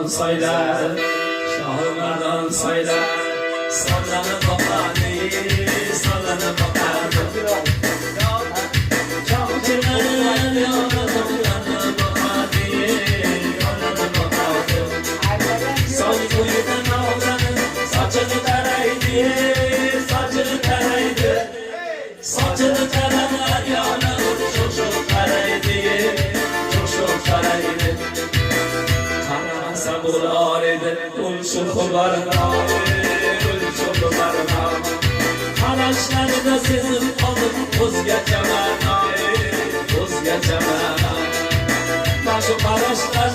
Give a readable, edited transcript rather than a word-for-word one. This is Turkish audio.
Şahımardan sayla, şahımardan sayla. Sallanıp bakanı, sallanıp bakanı. Çavcıların yolunu yanı bakanı, yolunu bakanı. Sol kuyudan oğlanın saçını taraydı, saçını taraydı. Saçını taralar yana çok taraydı, çok taraydı. Karansa bulardı, ulşu kubarına, ulşu kubarına. Karaşları da sizin olun, buz geçemem, buz geçemem. Başı karaşlar